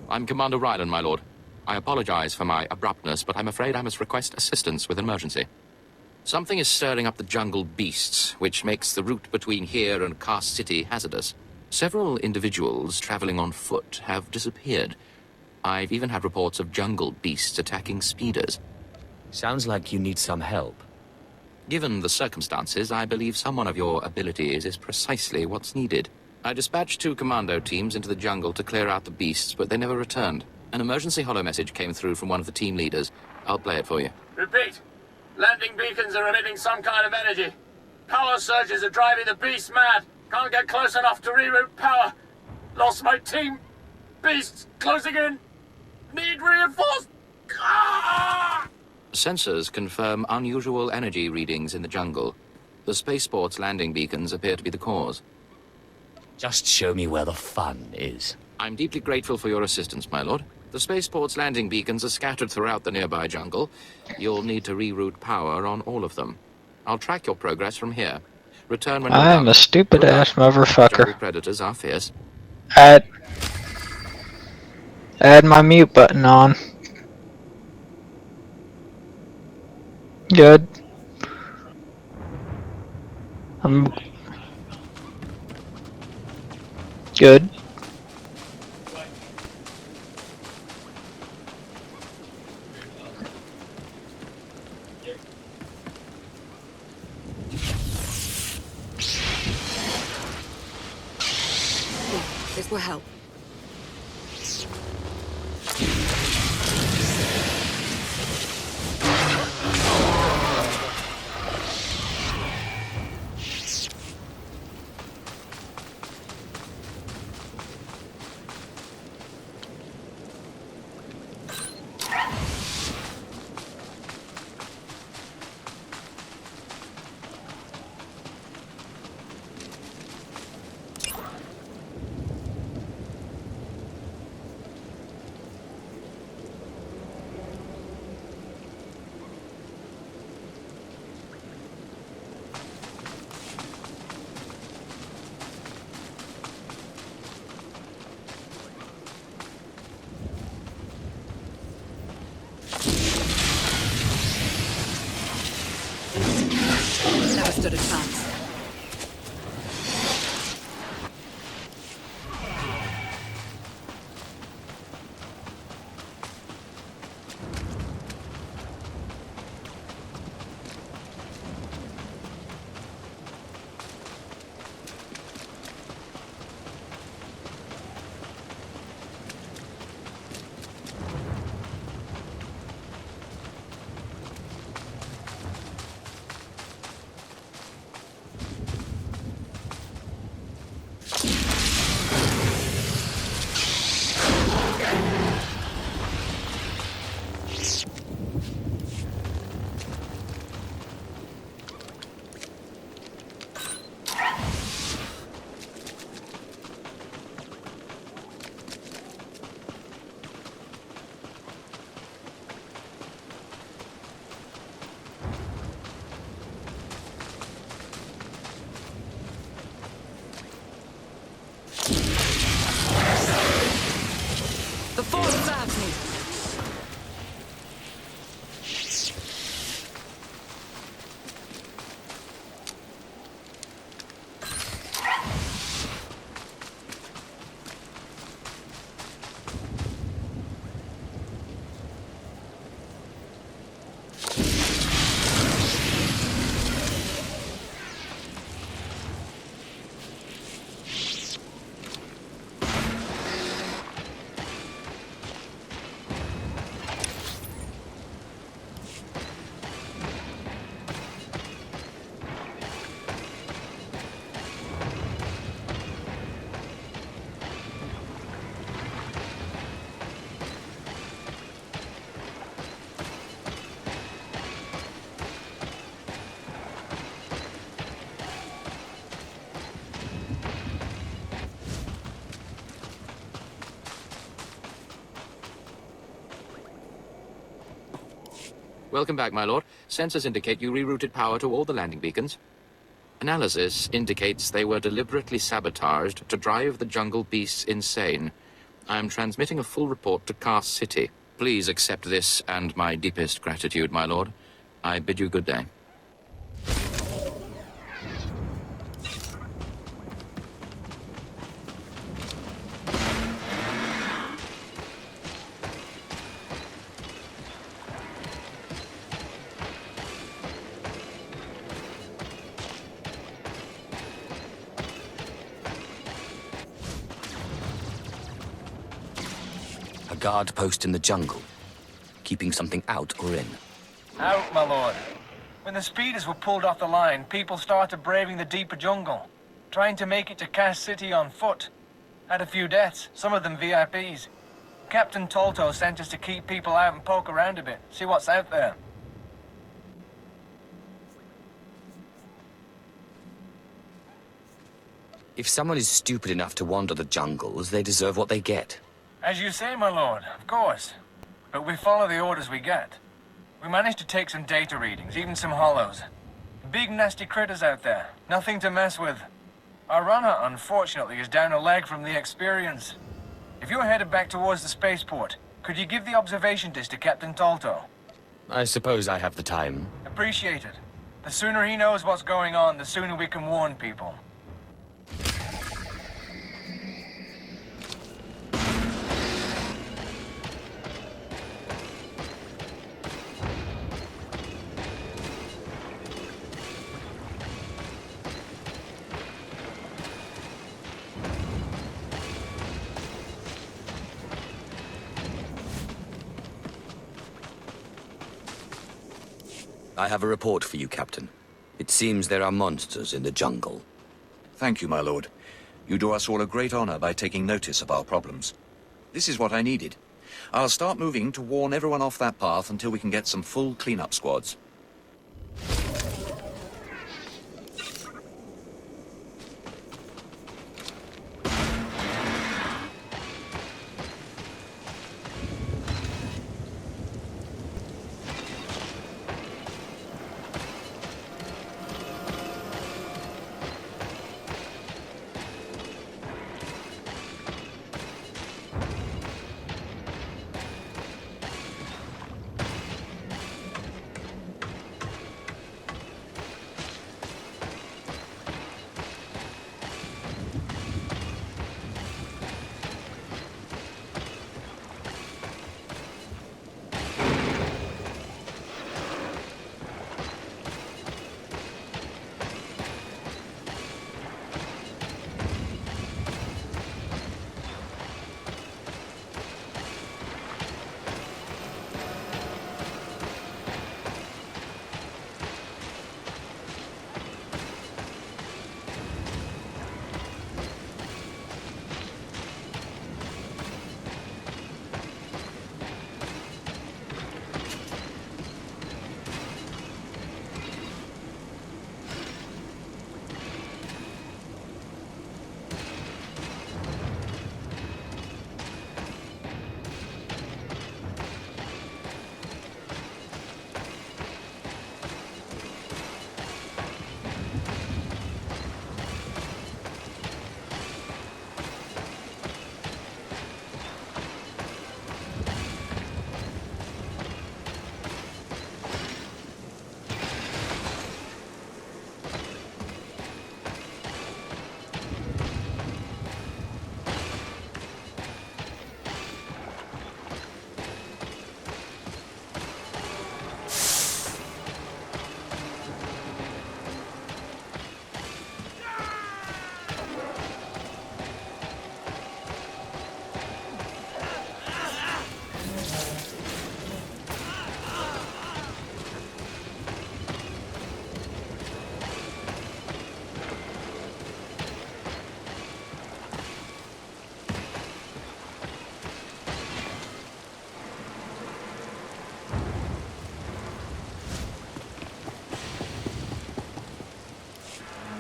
I'm Commander Rylan, my lord. I apologize for my abruptness, but I'm afraid I must request assistance with an emergency. Something is stirring up the jungle beasts, which makes the route between here and Cast City hazardous. Several individuals traveling on foot have disappeared. I've even had reports of jungle beasts attacking speeders. Sounds like you need some help. Given the circumstances, I believe someone of your abilities is precisely what's needed. I dispatched 2 commando teams into the jungle to clear out the beasts, but they never returned. An emergency holo message came through from one of the team leaders. I'll play it for you. Repeat. Landing beacons are emitting some kind of energy. Power surges are driving the beasts mad. Can't get close enough to reroute power. Lost my team. Beasts closing in. Need reinforced. Ah! Sensors confirm unusual energy readings in the jungle. The spaceport's landing beacons appear to be the cause. Just show me where the fun is. I'm deeply grateful for your assistance, my lord. The spaceport's landing beacons are scattered throughout the nearby jungle. You'll need to reroute power on all of them. I'll track your progress from here. Return when you're done. I'm a stupid-ass Jungle motherfucker. predators are fierce. Add my mute button on. Good. Good. This will help. Never stood a chance. The force serves me. Welcome back, my lord. Sensors indicate you rerouted power to all the landing beacons. Analysis indicates they were deliberately sabotaged to drive the jungle beasts insane. I'm transmitting a full report to Cast City. Please accept this and my deepest gratitude, my lord. I bid you good day. A guard post in the jungle. Keeping something out or in. Out, my lord. When the speeders were pulled off the line, people started braving the deeper jungle, trying to make it to Cass City on foot. Had a few deaths, some of them VIPs. Captain Tolto sent us to keep people out and poke around a bit, see what's out there. If someone is stupid enough to wander the jungles, they deserve what they get. As you say, my lord, of course. But we follow the orders we get. We managed to take some data readings, even some hollows. Big nasty critters out there, nothing to mess with. Our runner, unfortunately, is down a leg from the experience. If you're headed back towards the spaceport, could you give the observation disc to Captain Tolto? I suppose I have the time. Appreciate it. The sooner he knows what's going on, the sooner we can warn people. I have a report for you, Captain. It seems there are monsters in the jungle. Thank you, my lord. You do us all a great honor by taking notice of our problems. This is what I needed. I'll start moving to warn everyone off that path until we can get some full cleanup squads.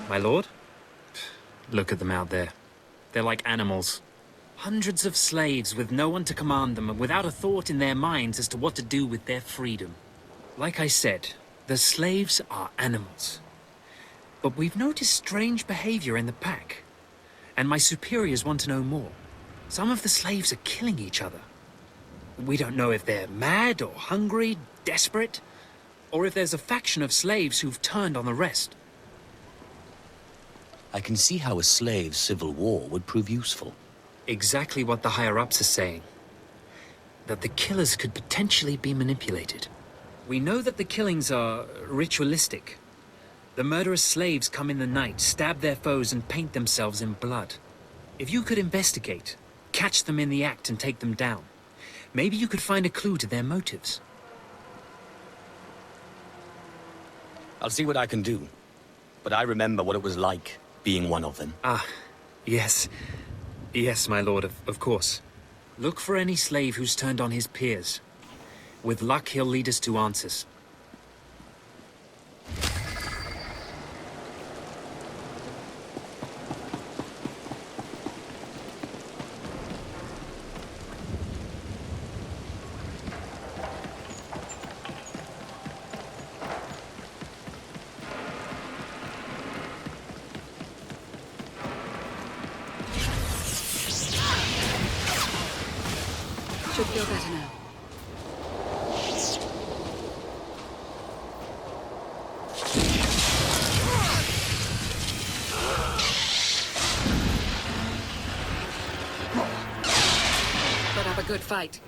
My lord? Look at them out there. They're like animals. Hundreds of slaves with no one to command them and without a thought in their minds as to what to do with their freedom. Like I said, the slaves are animals. But we've noticed strange behavior in the pack. And my superiors want to know more. Some of the slaves are killing each other. We don't know if they're mad or hungry, desperate, or if there's a faction of slaves who've turned on the rest. I can see how a slave civil war would prove useful. Exactly what the higher-ups are saying. That the killers could potentially be manipulated. We know that the killings are ritualistic. The murderous slaves come in the night, stab their foes, and paint themselves in blood. If you could investigate, catch them in the act and take them down, maybe you could find a clue to their motives. I'll see what I can do. But I remember what it was like being one of them. Ah, yes. Yes, my lord, of course. Look for any slave who's turned on his peers. With luck, he'll lead us to answers. Should feel better now. Put up a good fight.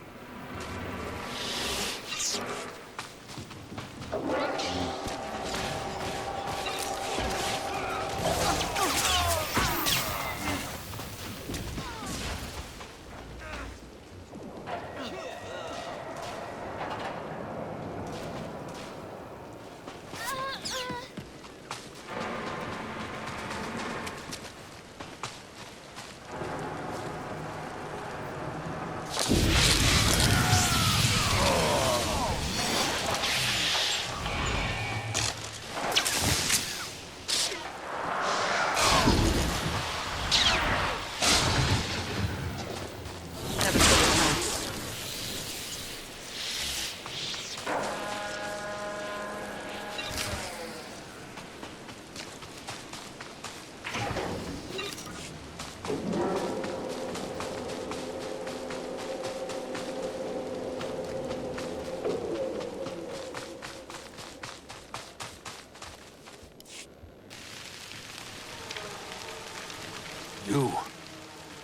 Never took a chance.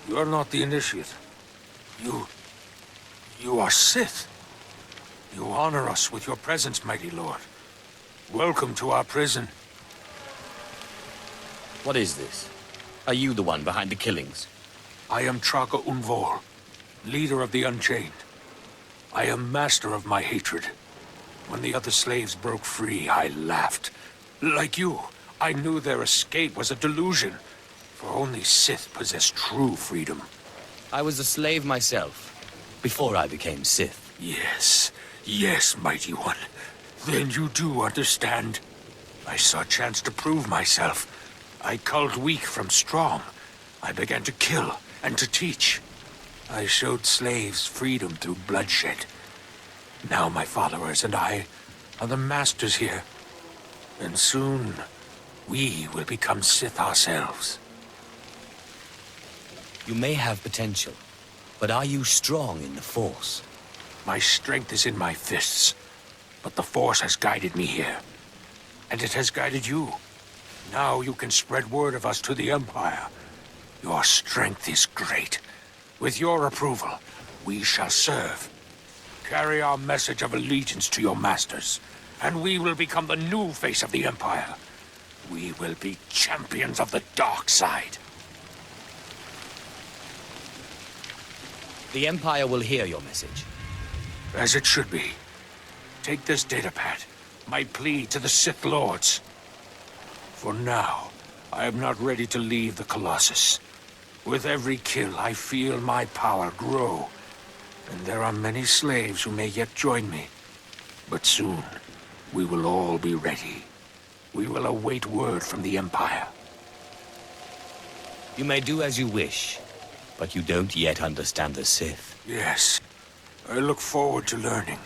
You're not the initiate. You are Sith. You honor us with your presence, mighty lord. Welcome to our prison. What is this? Are you the one behind the killings? I am Traga Unvor, leader of the Unchained. I am master of my hatred. When the other slaves broke free, I laughed. Like you, I knew their escape was a delusion, for only Sith possess true freedom. I was a slave myself, before I became Sith. Yes, mighty one. Then you do understand. I saw a chance to prove myself. I culled weak from strong. I began to kill and to teach. I showed slaves freedom through bloodshed. Now my followers and I are the masters here. And soon, we will become Sith ourselves. You may have potential, but are you strong in the Force? My strength is in my fists, but the Force has guided me here. And it has guided you. Now you can spread word of us to the Empire. Your strength is great. With your approval, we shall serve. Carry our message of allegiance to your masters, and we will become the new face of the Empire. We will be champions of the dark side. The Empire will hear your message. As it should be. Take this datapad, my plea to the Sith Lords. For now, I am not ready to leave the Colossus. With every kill, I feel my power grow. And there are many slaves who may yet join me. But soon, we will all be ready. We will await word from the Empire. You may do as you wish, but you don't yet understand the Sith. Yes. I look forward to learning.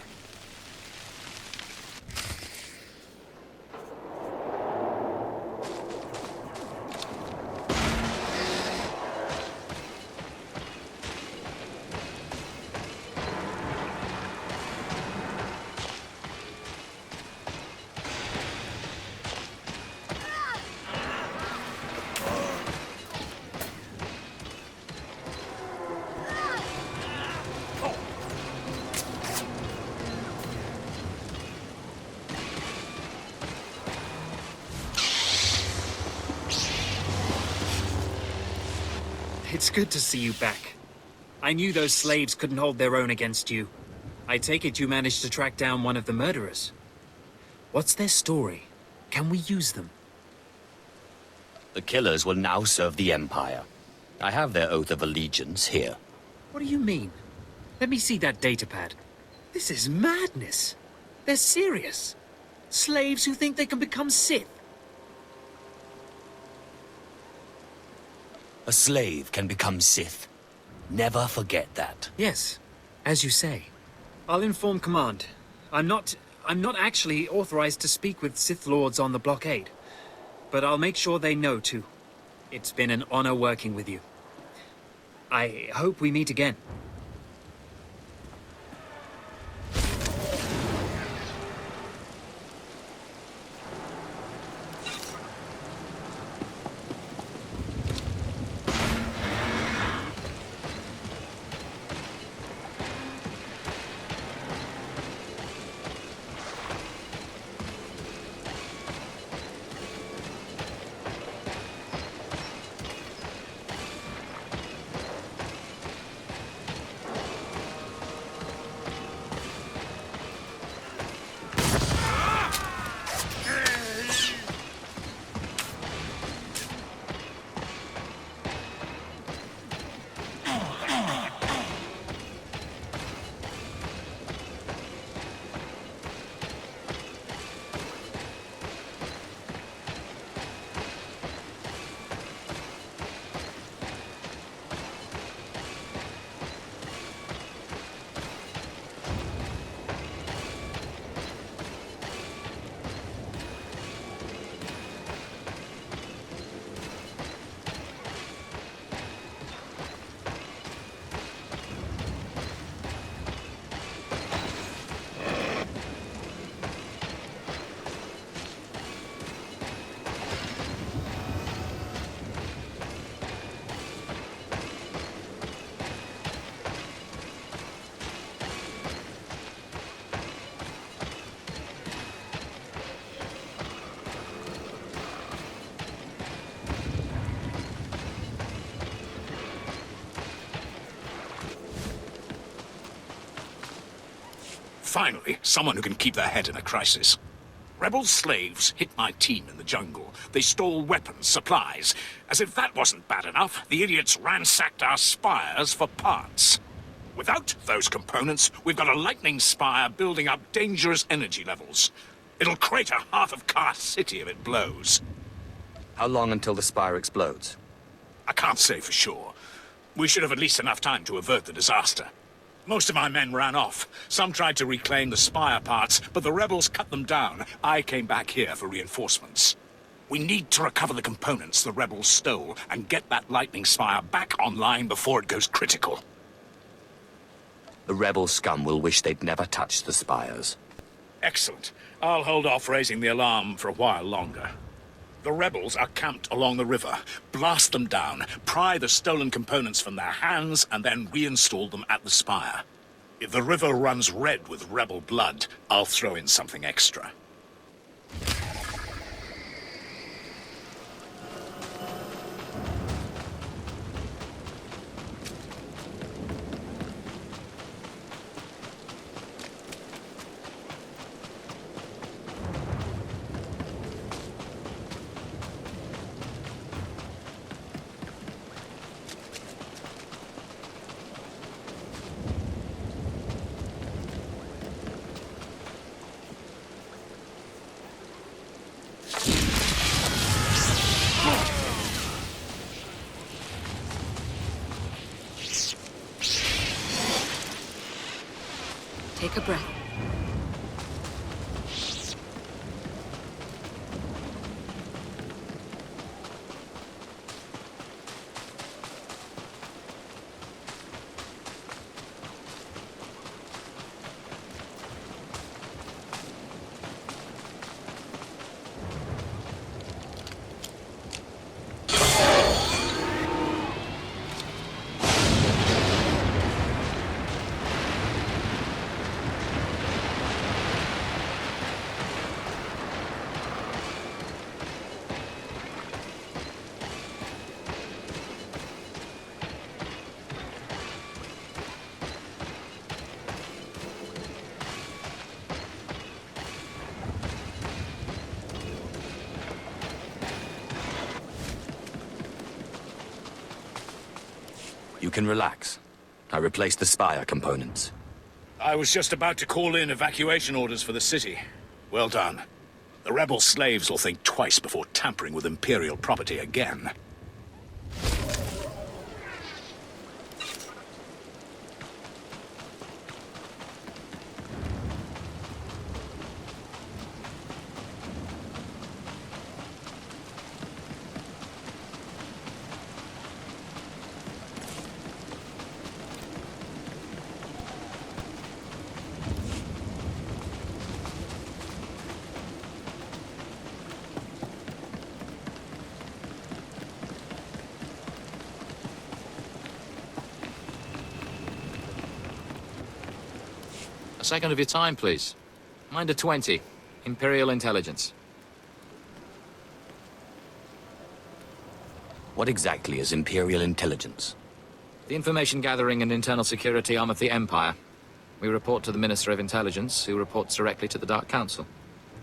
It's good to see you back. I knew those slaves couldn't hold their own against you. I take it you managed to track down one of the murderers. What's their story? Can we use them? The killers will now serve the Empire. I have their oath of allegiance here. What do you mean? Let me see that datapad. This is madness. They're serious. Slaves who think they can become Sith. A slave can become Sith. Never forget that. Yes, as you say. I'll inform Command. I'm not actually authorized to speak with Sith Lords on the blockade. But I'll make sure they know, too. It's been an honor working with you. I hope we meet again. Finally, someone who can keep their head in a crisis. Rebel slaves hit my team in the jungle. They stole weapons, supplies. As if that wasn't bad enough, the idiots ransacked our spires for parts. Without those components, we've got a lightning spire building up dangerous energy levels. It'll crater half of Cast City if it blows. How long until the spire explodes? I can't say for sure. We should have at least enough time to avert the disaster. Most of my men ran off. Some tried to reclaim the spire parts, but the rebels cut them down. I came back here for reinforcements. We need to recover the components the rebels stole and get that lightning spire back online before it goes critical. The rebel scum will wish they'd never touched the spires. Excellent. I'll hold off raising the alarm for a while longer. The rebels are camped along the river. Blast them down, pry the stolen components from their hands, and then reinstall them at the spire. If the river runs red with rebel blood, I'll throw in something extra. Take a breath. can relax. I replaced the Spire components. I was just about to call in evacuation orders for the city. Well done. The rebel slaves will think twice before tampering with Imperial property again. A second of your time, please. Minder 20. Imperial Intelligence. What exactly is Imperial Intelligence? The information gathering and internal security arm of the Empire. We report to the Minister of Intelligence, who reports directly to the Dark Council.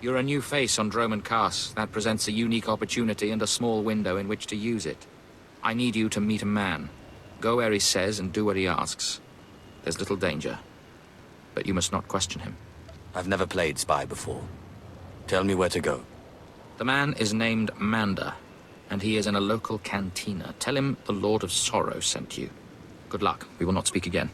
You're a new face on Droman Kaas. That presents a unique opportunity and a small window in which to use it. I need you to meet a man. Go where he says and do what he asks. There's little danger. But you must not question him. I've never played spy before. Tell me where to go. The man is named Mander, and he is in a local cantina. Tell him the Lord of Sorrow sent you. Good luck. We will not speak again.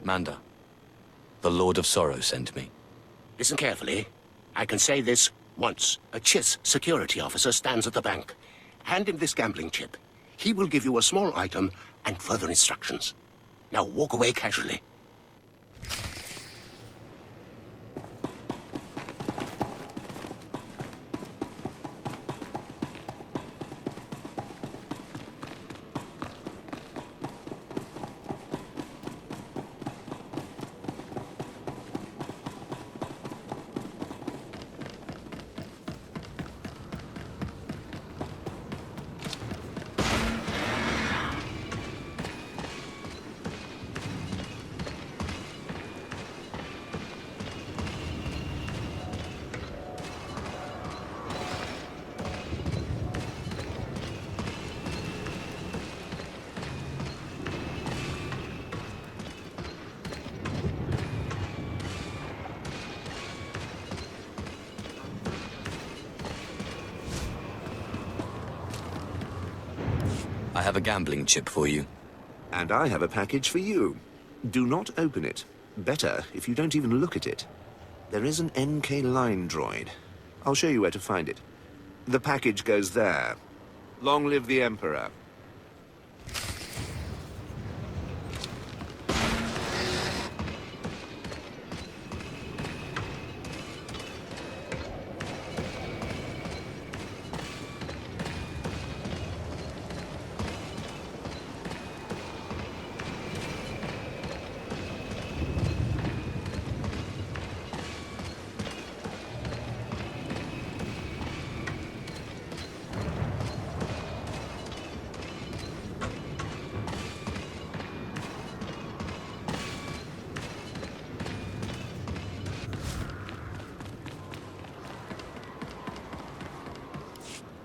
Mander, the Lord of Sorrow sent me. Listen carefully. I can say this once. A Chiss security officer stands at the bank. Hand him this gambling chip. He will give you a small item and further instructions. Now walk away casually. I have a gambling chip for you. And I have a package for you. Do not open it. Better if you don't even look at it. There is an NK line droid. I'll show you where to find it. The package goes there. Long live the Emperor.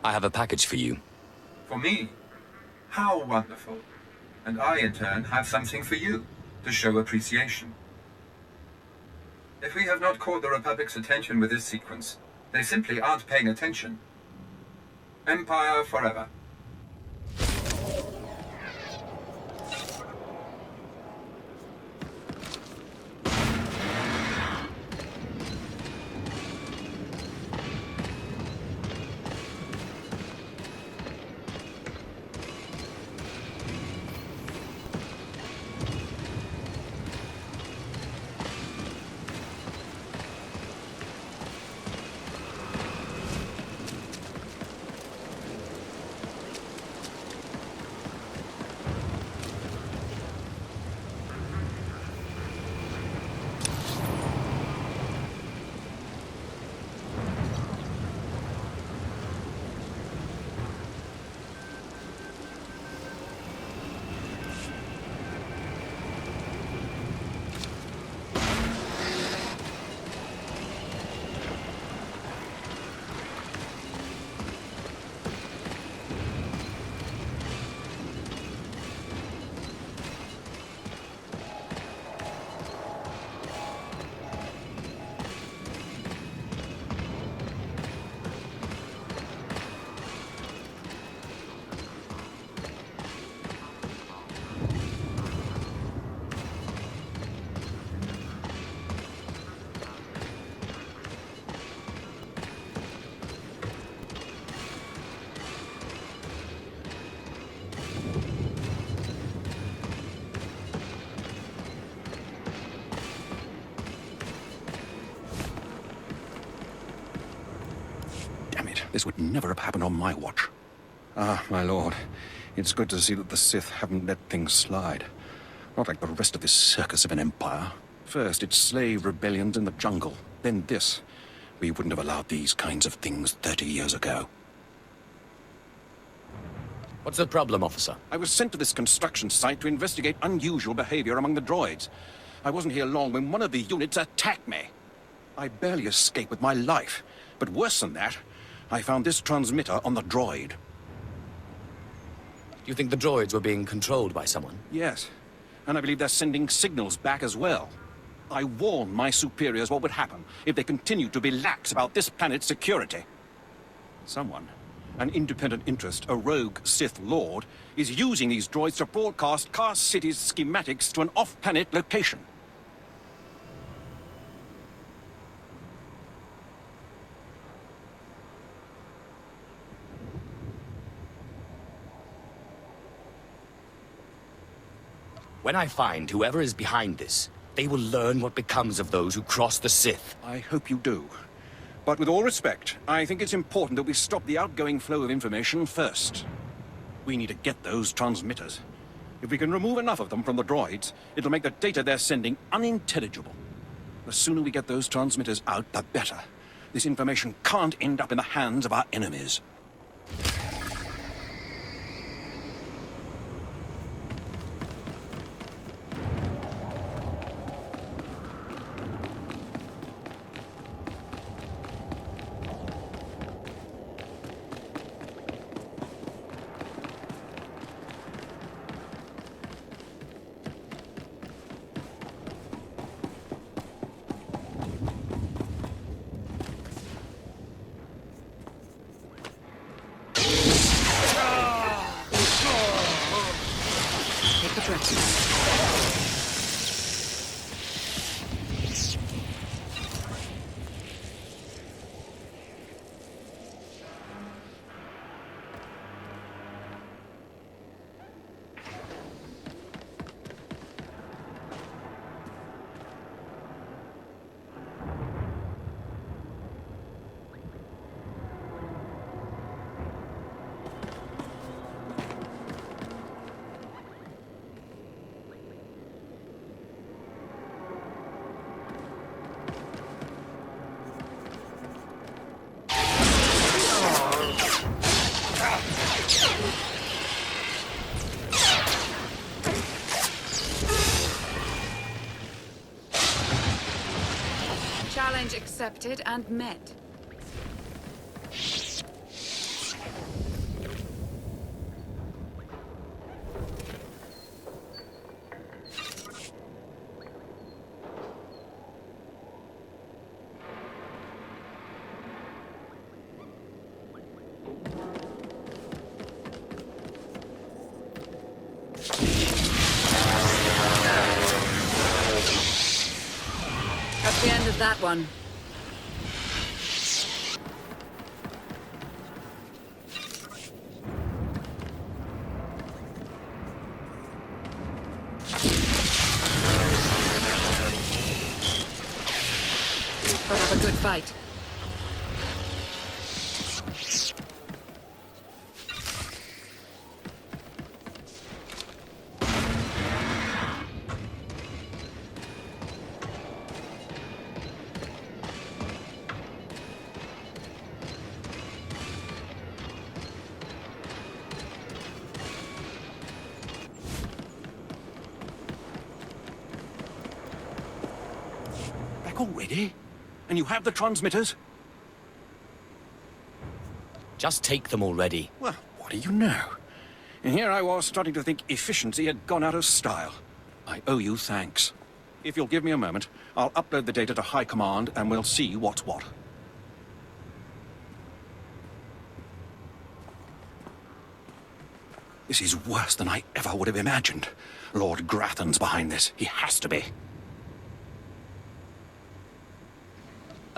I have a package for you. For me? How wonderful. And I, in turn, have something for you, to show appreciation. If we have not caught the Republic's attention with this sequence, they simply aren't paying attention. Empire forever. This would never have happened on my watch. Ah, my lord, it's good to see that the Sith haven't let things slide. Not like the rest of this circus of an empire. First, it's slave rebellions in the jungle. Then this. We wouldn't have allowed these kinds of things 30 years ago. What's the problem, officer? I was sent to this construction site to investigate unusual behavior among the droids. I wasn't here long when one of the units attacked me. I barely escaped with my life. But worse than that, I found this transmitter on the droid. You think the droids were being controlled by someone? Yes. And I believe they're sending signals back as well. I warned my superiors what would happen if they continued to be lax about this planet's security. Someone, an independent interest, a rogue Sith Lord, is using these droids to broadcast Kar City's schematics to an off-planet location. When I find whoever is behind this, they will learn what becomes of those who cross the Sith. I hope you do. But with all respect, I think it's important that we stop the outgoing flow of information first. We need to get those transmitters. If we can remove enough of them from the droids, it'll make the data they're sending unintelligible. The sooner we get those transmitters out, the better. This information can't end up in the hands of our enemies. Challenge accepted and met. That's the end of that one. Put up a good fight. Back already? And you have the transmitters? Just take them already. Well, what do you know? And here I was starting to think efficiency had gone out of style. I owe you thanks. If you'll give me a moment, I'll upload the data to High Command and we'll see what's what. This is worse than I ever would have imagined. Lord Grathan's behind this. He has to be.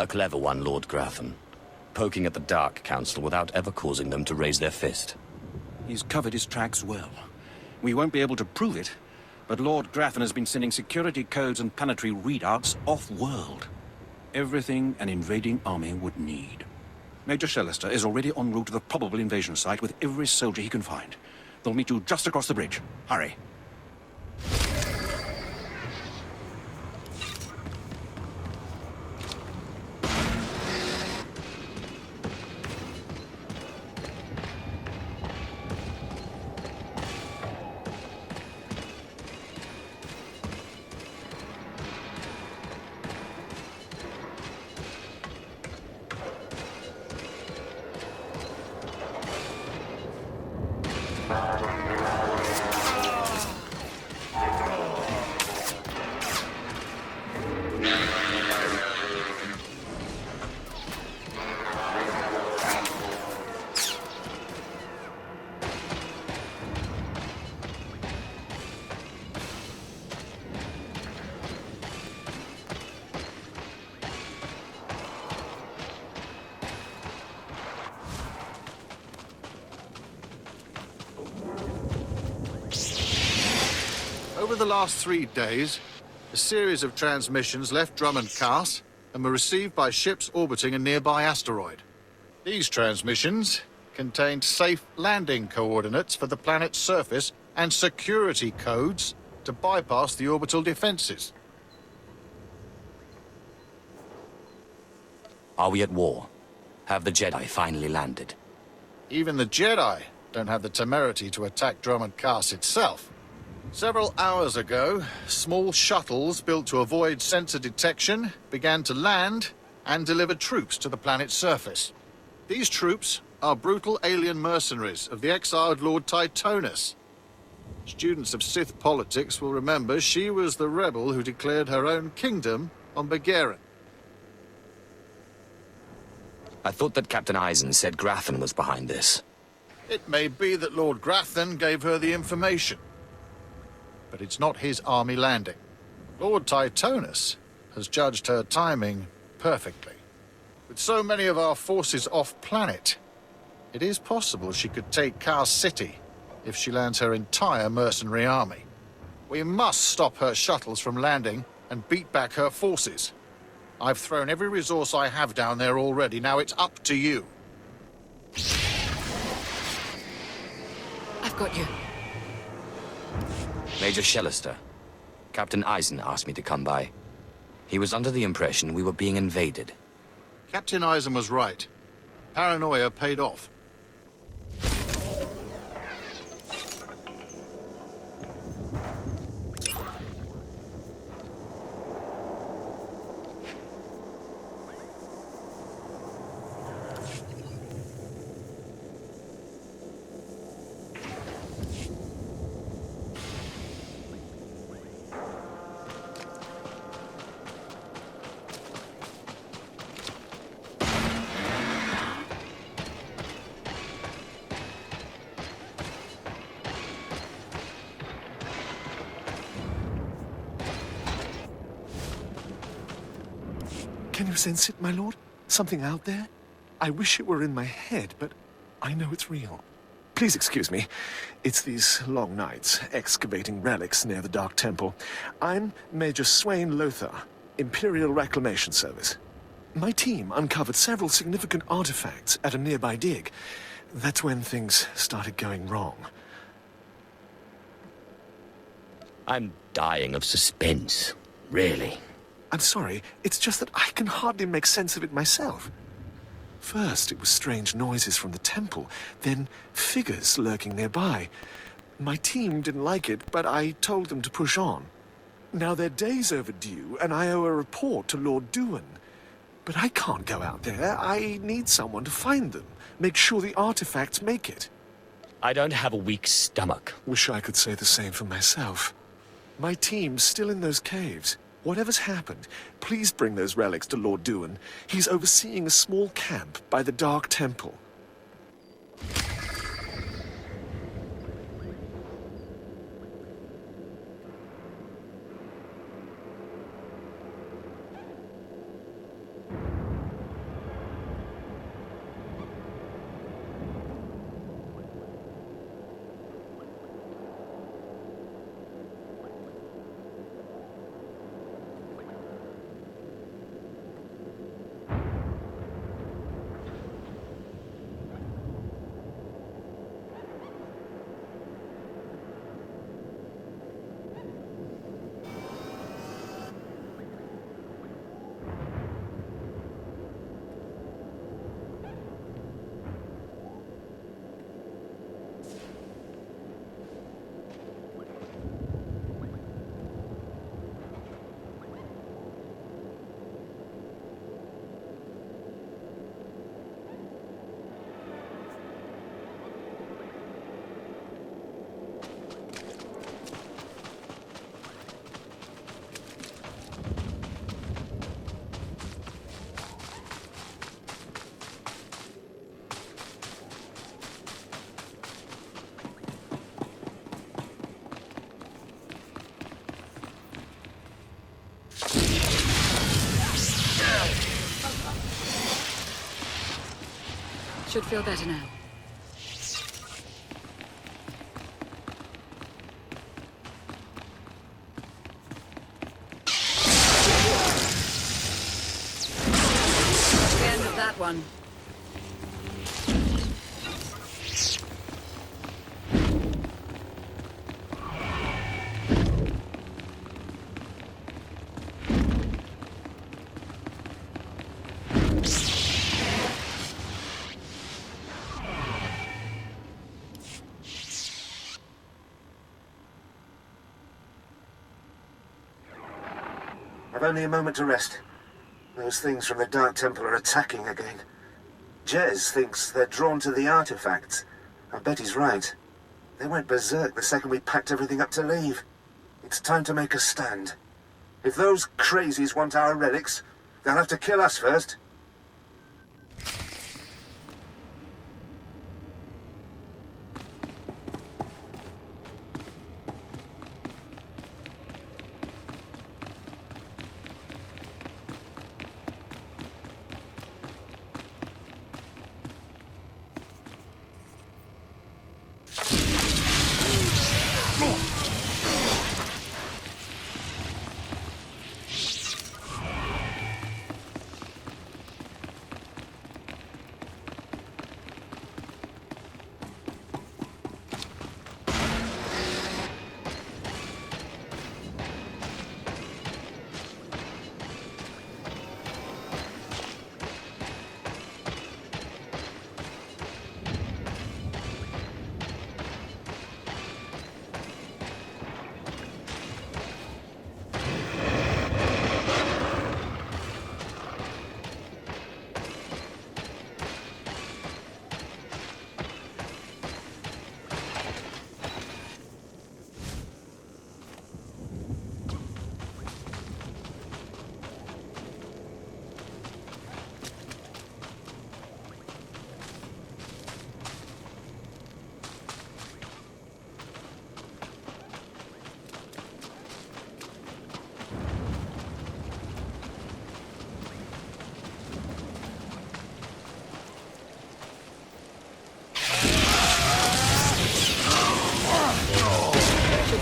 A clever one, Lord Grathan. Poking at the Dark Council without ever causing them to raise their fist. He's covered his tracks well. We won't be able to prove it, but Lord Grathan has been sending security codes and planetary readouts off-world. Everything an invading army would need. Major Shellister is already en route to the probable invasion site with every soldier he can find. They'll meet you just across the bridge. Hurry. Over the last 3 days, a series of transmissions left Drummond Cast and were received by ships orbiting a nearby asteroid. These transmissions contained safe landing coordinates for the planet's surface and security codes to bypass the orbital defenses. Are we at war? Have the Jedi finally landed? Even the Jedi don't have the temerity to attack Drummond Cast itself. Several hours ago, small shuttles built to avoid sensor detection began to land and deliver troops to the planet's surface. These troops are brutal alien mercenaries of the exiled Lord Titonus. Students of Sith politics will remember she was the rebel who declared her own kingdom on Begarin. I thought that Captain Eisen said Grathan was behind this. It may be that Lord Grathan gave her the information, but it's not his army landing. Lord Titonus has judged her timing perfectly. With so many of our forces off-planet, it is possible she could take Cast City if she lands her entire mercenary army. We must stop her shuttles from landing and beat back her forces. I've thrown every resource I have down there already. Now it's up to you. I've got you. Major Shellister. Captain Eisen asked me to come by. He was under the impression we were being invaded. Captain Eisen was right. Paranoia paid off. Can you sense it, my lord? Something out there? I wish it were in my head, but I know it's real. Please excuse me. It's these long nights, excavating relics near the Dark Temple. I'm Major Swain Lothar, Imperial Reclamation Service. My team uncovered several significant artifacts at a nearby dig. That's when things started going wrong. I'm dying of suspense. Really. I'm sorry, it's just that I can hardly make sense of it myself. First, it was strange noises from the temple, then figures lurking nearby. My team didn't like it, but I told them to push on. Now they're days overdue, and I owe a report to Lord Duan. But I can't go out there. I need someone to find them, make sure the artifacts make it. I don't have a weak stomach. Wish I could say the same for myself. My team's still in those caves. Whatever's happened, please bring those relics to Lord Duan. He's overseeing a small camp by the Dark Temple. Should feel better now. The end of that one. I've only a moment to rest. Those things from the Dark Temple are attacking again. Jez thinks they're drawn to the artifacts. I bet he's right. They went berserk the second we packed everything up to leave. It's time to make a stand. If those crazies want our relics, they'll have to kill us first.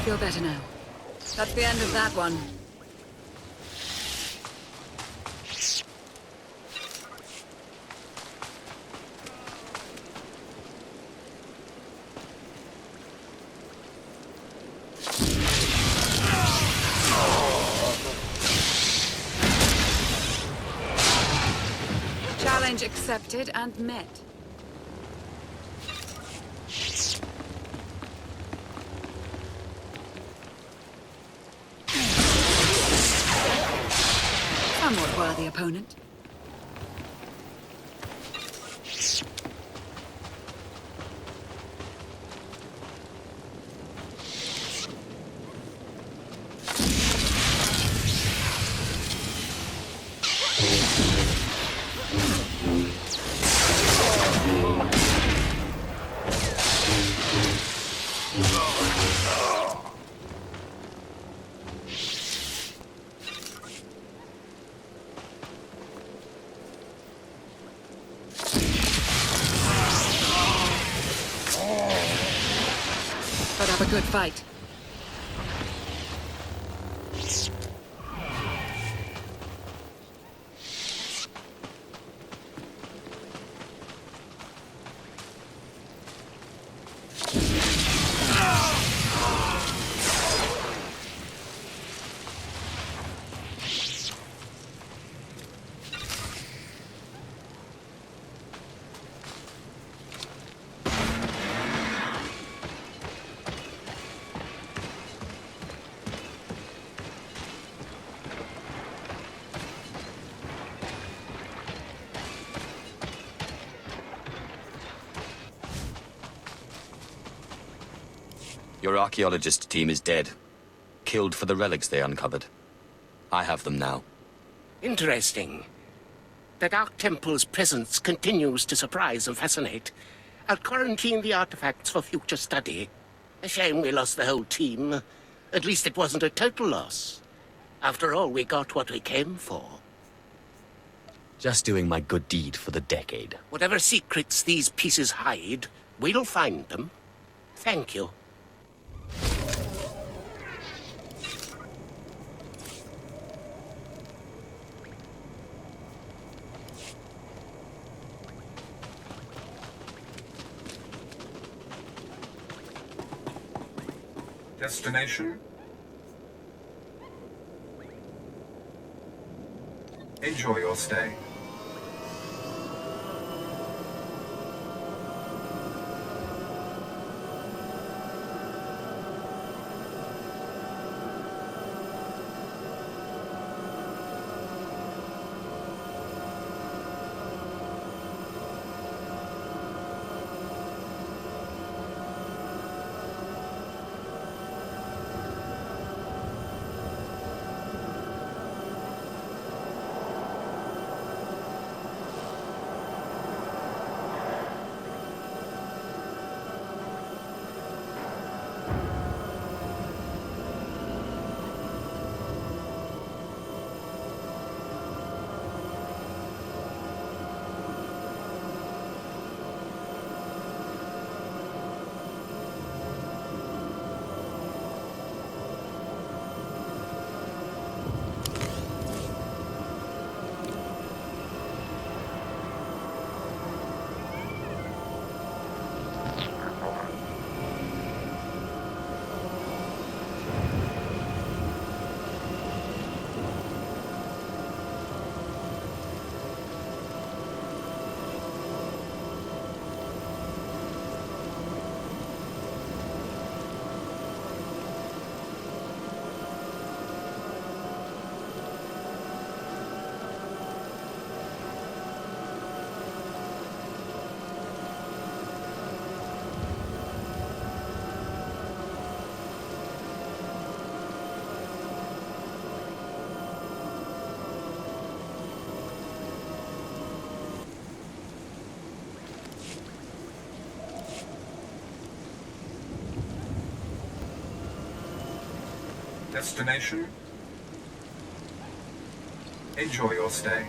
Feel better now. That's the end of that one. Challenge accepted and met. Somewhat worthy opponent. Put up a good fight. Your archaeologist team is dead. Killed for the relics they uncovered. I have them now. Interesting. The Dark Temple's presence continues to surprise and fascinate. I'll quarantine the artifacts for future study. A shame we lost the whole team. At least it wasn't a total loss. After all, we got what we came for. Just doing my good deed for the decade. Whatever secrets these pieces hide, we'll find them. Thank you. Destination? Enjoy your stay. Destination? Enjoy your stay.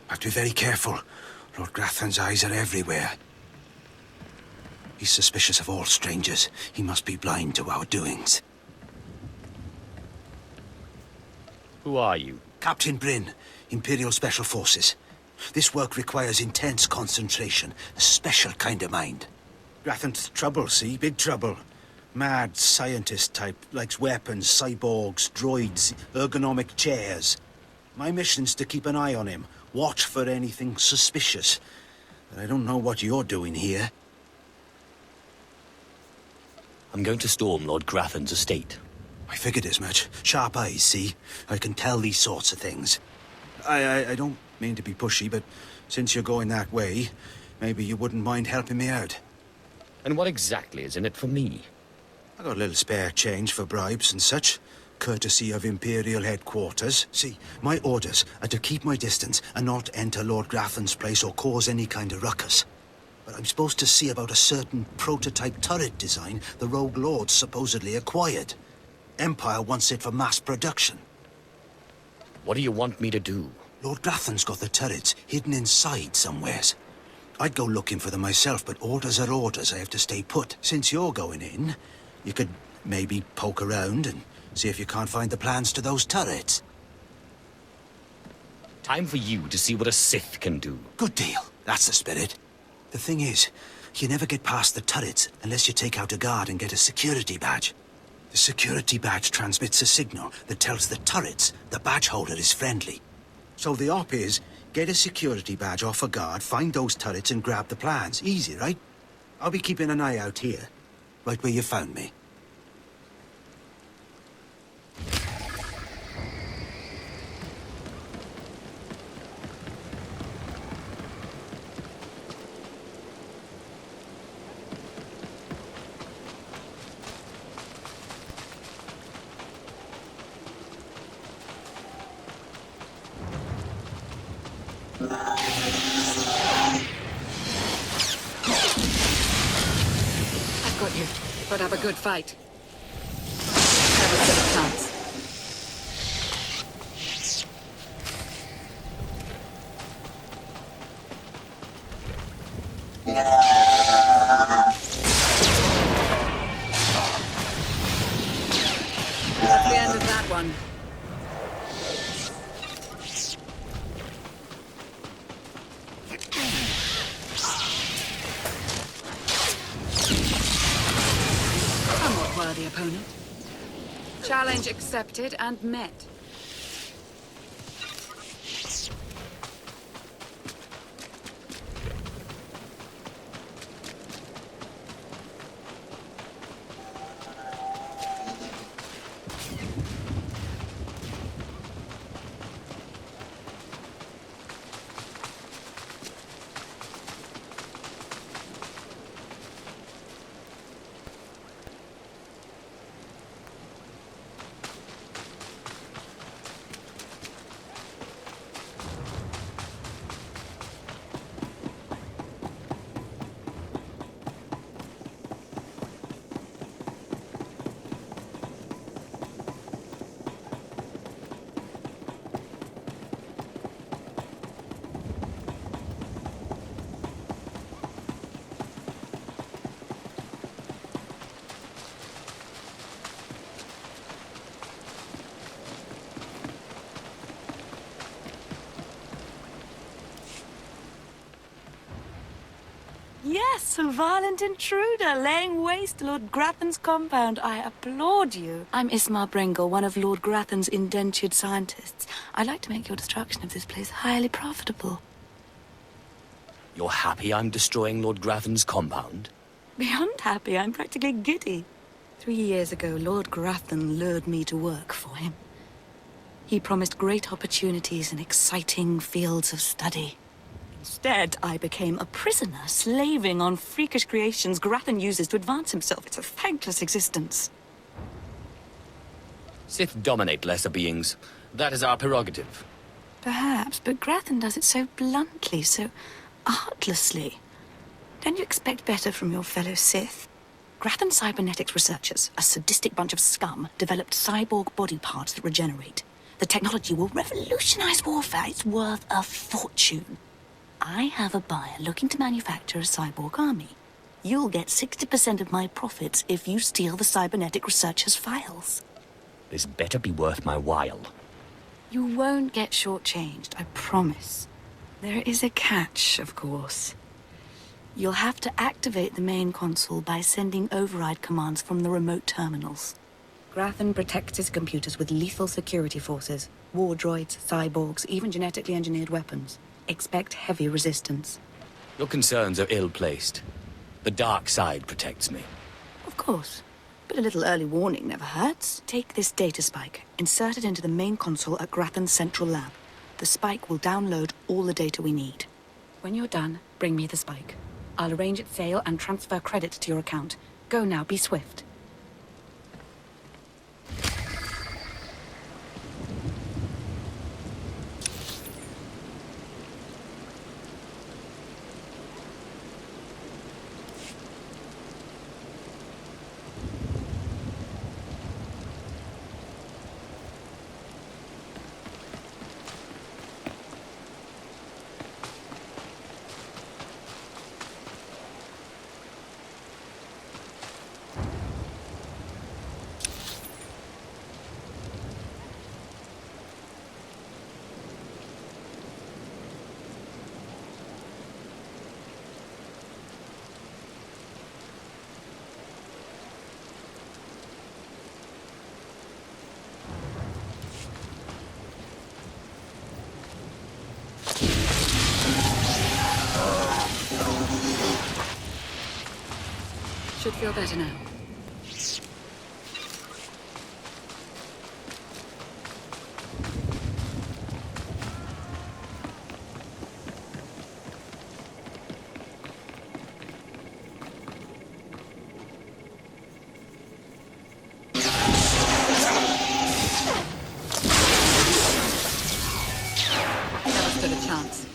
Have to be very careful. Lord Grathan's eyes are everywhere. He's suspicious of all strangers. He must be blind to our doings. Who are you? Captain Bryn, Imperial Special Forces. This work requires intense concentration, a special kind of mind. Grathan's trouble, see? Big trouble. Mad scientist type, likes weapons, cyborgs, droids, ergonomic chairs. My mission's to keep an eye on him, watch for anything suspicious. But I don't know what you're doing here. I'm going to storm Lord Grathan's estate. I figured as much. Sharp eyes, see? I can tell these sorts of things. I don't mean to be pushy, but since you're going that way, maybe you wouldn't mind helping me out. And what exactly is in it for me? I got a little spare change for bribes and such, courtesy of Imperial headquarters. See, my orders are to keep my distance and not enter Lord Grathan's place or cause any kind of ruckus. but I'm supposed to see about a certain prototype turret design the Rogue Lords supposedly acquired. Empire wants it for mass production. What do you want me to do? Lord Grathan's got the turrets hidden inside somewheres. I'd go looking for them myself, but orders are orders. I have to stay put. Since you're going in, you could maybe poke around and see if you can't find the plans to those turrets. Time for you to see what a Sith can do. Good deal. That's the spirit. The thing is, you never get past the turrets unless you take out a guard and get a security badge. The security badge transmits a signal that tells the turrets the badge holder is friendly. So the op is, get a security badge off a guard, find those turrets and grab the plans. Easy, right? I'll be keeping an eye out here, right where you found me. I've got you, but have a good fight. Never stood a chance. That's the end of that one. Somewhat worthy opponent. Challenge accepted and met. Yes, a violent intruder laying waste to Lord Grathan's compound. I applaud you. I'm Ismar Brengle, one of Lord Grathan's indentured scientists. I'd like to make your destruction of this place highly profitable. You're happy I'm destroying Lord Grathan's compound? Beyond happy, I'm practically giddy. 3 years ago, Lord Grathan lured me to work for him. He promised great opportunities and exciting fields of study. Instead, I became a prisoner, slaving on freakish creations Grathan uses to advance himself. It's a thankless existence. Sith dominate lesser beings. That is our prerogative. Perhaps, but Grathan does it so bluntly, so artlessly. Don't you expect better from your fellow Sith? Grathan cybernetics researchers, a sadistic bunch of scum, developed cyborg body parts that regenerate. The technology will revolutionize warfare. It's worth a fortune. I have a buyer looking to manufacture a cyborg army. You'll get 60% of my profits if you steal the cybernetic researchers' files. This better be worth my while. You won't get shortchanged, I promise. There is a catch, of course. You'll have to activate the main console by sending override commands from the remote terminals. Grathan protects his computers with lethal security forces, war droids, cyborgs, even genetically engineered weapons. Expect heavy resistance. Your concerns are ill-placed. The dark side protects me. Of course. But a little early warning never hurts. Take this data spike, insert it into the main console at Grathan's central lab. The spike will download all the data we need. When you're done, bring me the spike. I'll arrange its sale and transfer credits to your account. Go now, be swift. Should feel better now. Never stood a chance.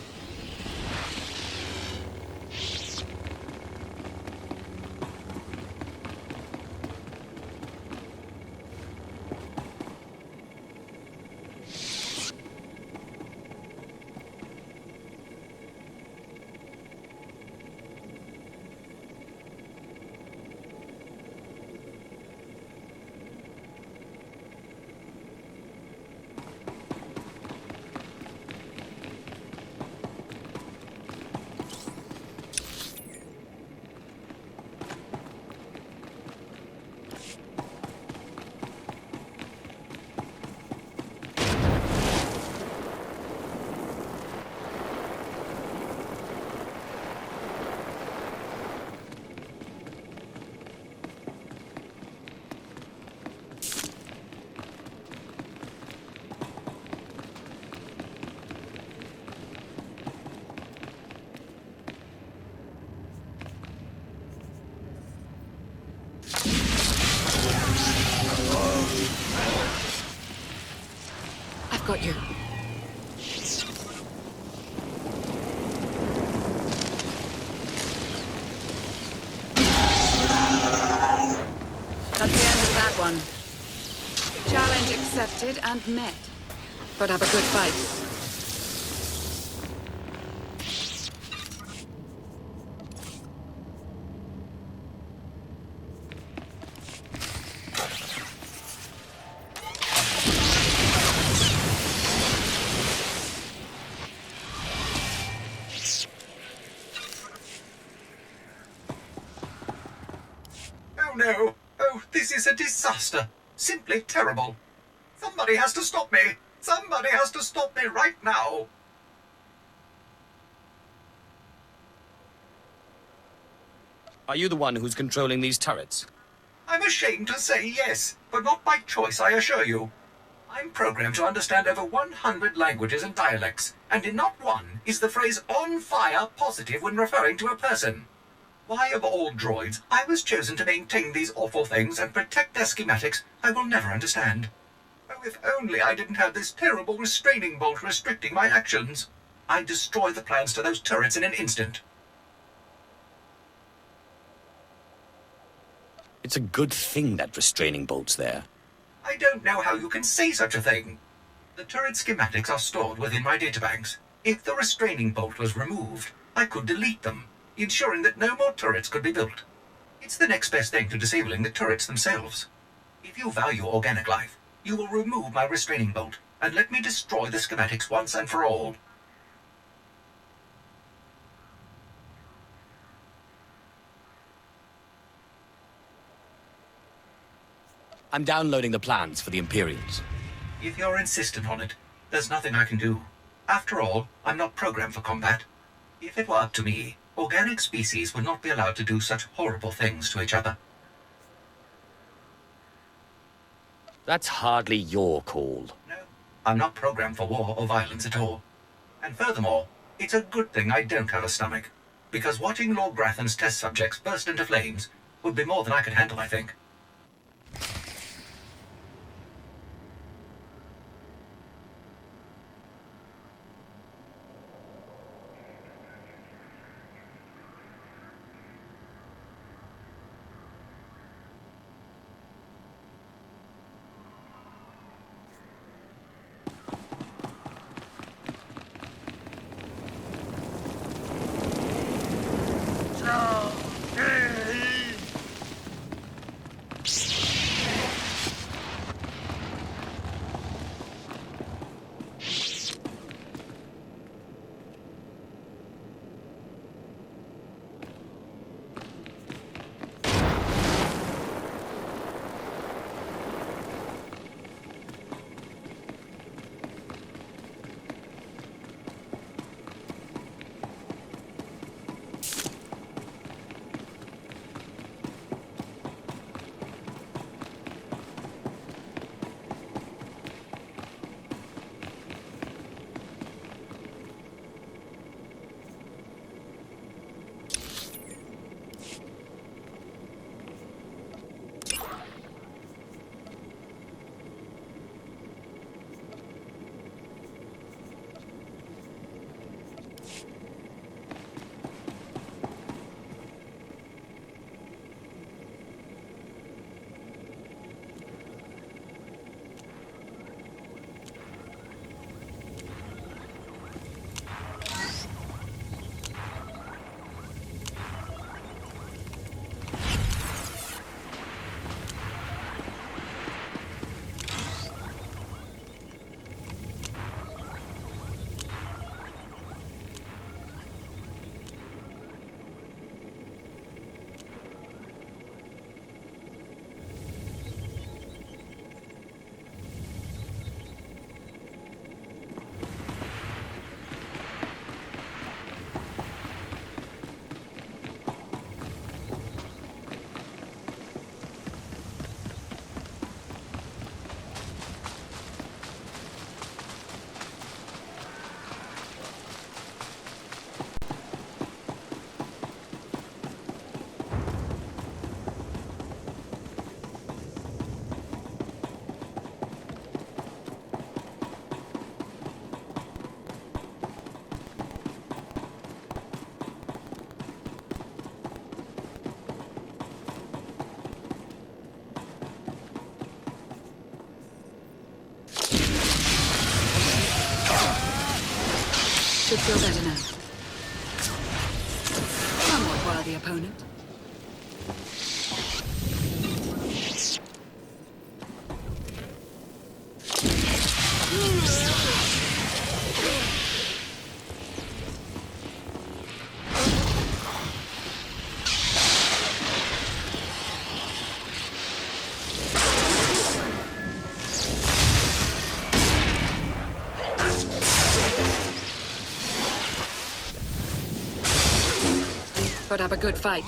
I've got you. That's the end of that one. Challenge accepted and met. But have a good fight. Oh no! Oh, this is a disaster! Simply terrible! Somebody has to stop me! Somebody has to stop me right now! Are you the one who's controlling these turrets? I'm ashamed to say yes, but not by choice, I assure you. I'm programmed to understand over 100 languages and dialects, and in not one is the phrase on fire positive when referring to a person. Why, of all droids, I was chosen to maintain these awful things and protect their schematics, I will never understand. Oh, if only I didn't have this terrible restraining bolt restricting my actions. I'd destroy the plans to those turrets in an instant. It's a good thing that restraining bolt's there. I don't know how you can say such a thing. The turret schematics are stored within my databanks. If the restraining bolt was removed, I could delete them, ensuring that no more turrets could be built. It's the next best thing to disabling the turrets themselves. If you value organic life, you will remove my restraining bolt and let me destroy the schematics once and for all. I'm downloading the plans for the Imperials. If you're insistent on it, there's nothing I can do. After all, I'm not programmed for combat. If it were up to me, organic species would not be allowed to do such horrible things to each other. That's hardly your call. No, I'm not programmed for war or violence at all. And furthermore, it's a good thing I don't have a stomach, because watching Lord Grathan's test subjects burst into flames would be more than I could handle, I think. Should feel better now. Somewhat worthy opponent. Put up a good fight.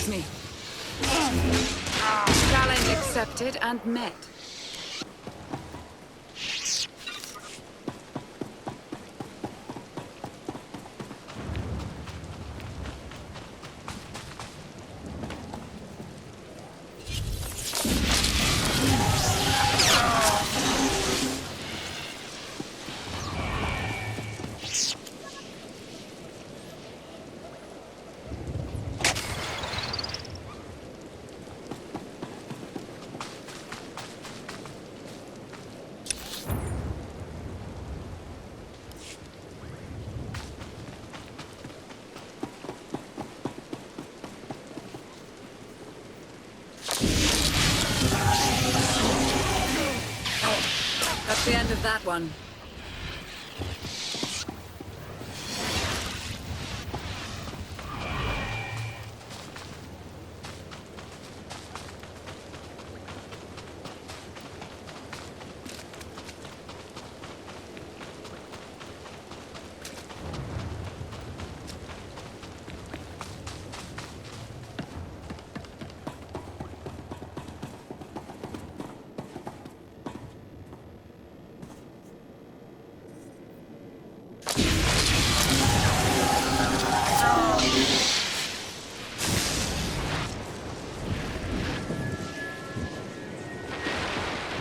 Me. Challenge accepted and met. That's the end of that one.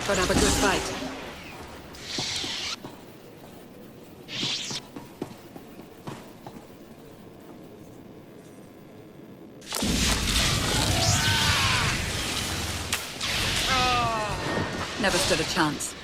Put up a good fight. Never stood a chance.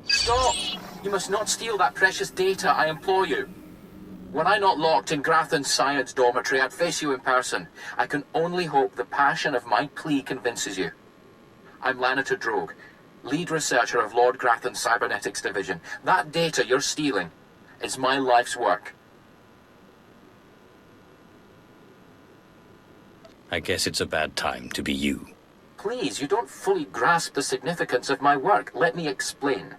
Stop! You must not steal that precious data, I implore you. Were I not locked in Grathan's science dormitory, I'd face you in person. I can only hope the passion of my plea convinces you. I'm Lanator Drogue, lead researcher of Lord Grathan's Cybernetics Division. That data you're stealing is my life's work. I guess it's a bad time to be you. Please, you don't fully grasp the significance of my work. Let me explain.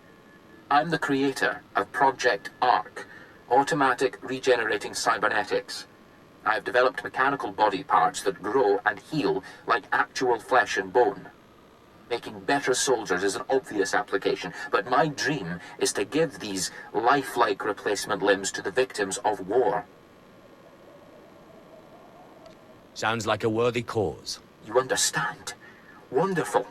I'm the creator of Project ARC, Automatic Regenerating Cybernetics. I've developed mechanical body parts that grow and heal like actual flesh and bone. Making better soldiers is an obvious application, but my dream is to give these lifelike replacement limbs to the victims of war. Sounds like a worthy cause. You understand? Wonderful.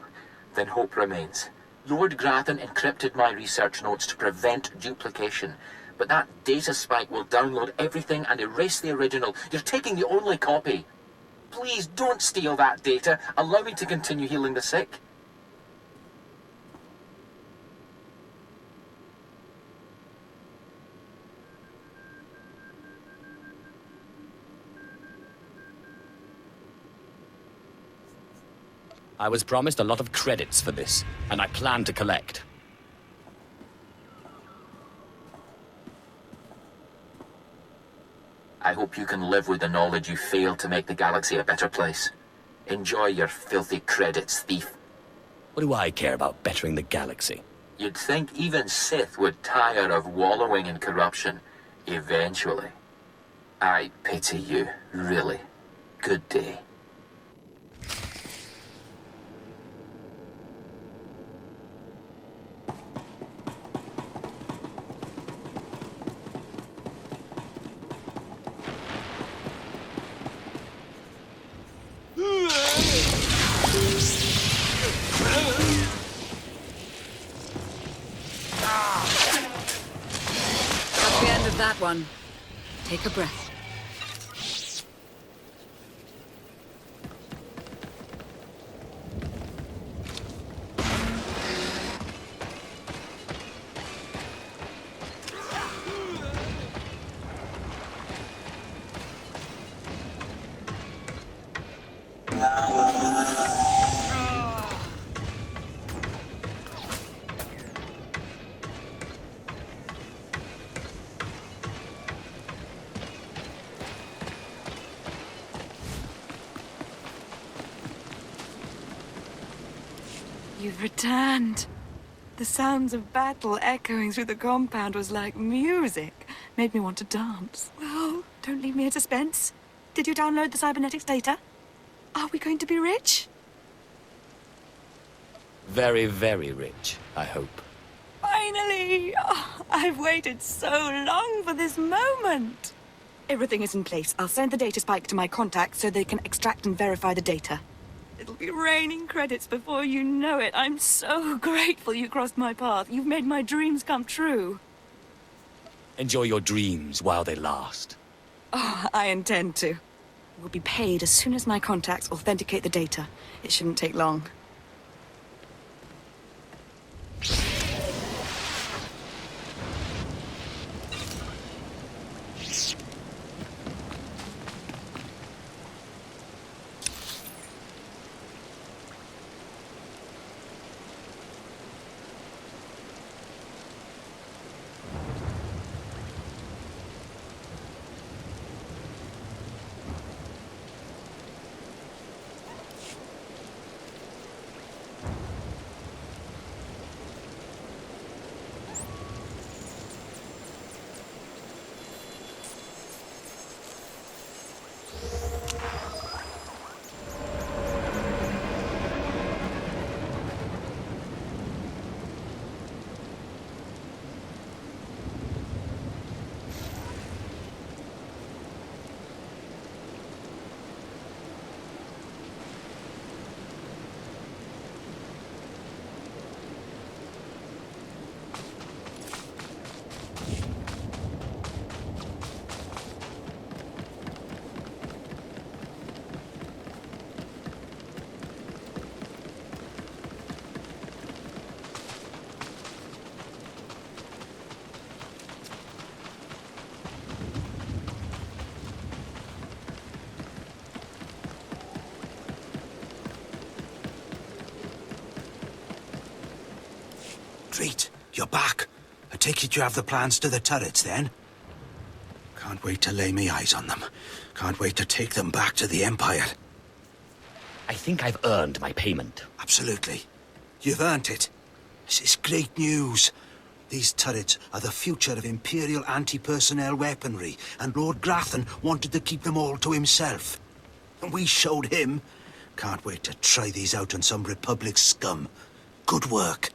Then hope remains. Lord Grathan encrypted my research notes to prevent duplication, but that data spike will download everything and erase the original. You're taking the only copy. Please don't steal that data. Allow me to continue healing the sick. I was promised a lot of credits for this, and I plan to collect. I hope you can live with the knowledge you failed to make the galaxy a better place. Enjoy your filthy credits, thief. What do I care about bettering the galaxy? You'd think even Sith would tire of wallowing in corruption. Eventually. I pity you, really. Good day. That's the end of that one. Take a breath. You've returned. The sounds of battle echoing through the compound was like music. Made me want to dance. Well, don't leave me in suspense. Did you download the cybernetics data? Are we going to be rich? Very, very rich, I hope. Finally! Oh, I've waited so long for this moment. Everything is in place. I'll send the data spike to my contacts so they can extract and verify the data. It'll be raining credits before you know it. I'm so grateful you crossed my path. You've made my dreams come true. Enjoy your dreams while they last. Oh, I intend to. We'll be paid as soon as my contacts authenticate the data. It shouldn't take long. Treat, you're back. I take it you have the plans to the turrets, then? Can't wait to lay me eyes on them. Can't wait to take them back to the Empire. I think I've earned my payment. Absolutely. You've earned it. This is great news. These turrets are the future of Imperial anti-personnel weaponry, and Lord Grathan wanted to keep them all to himself. And we showed him. Can't wait to try these out on some Republic scum. Good work.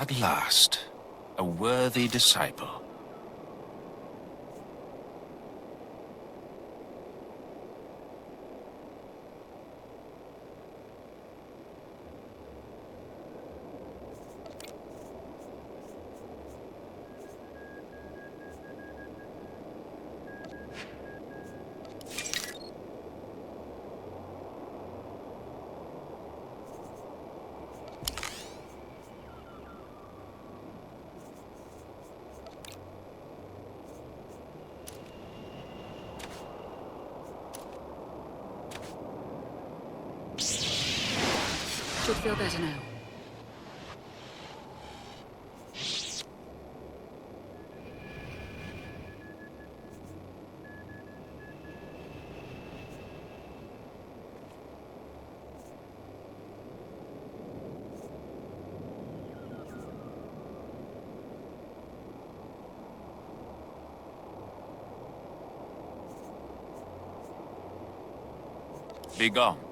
At last, a worthy disciple. Should feel better now. Be gone.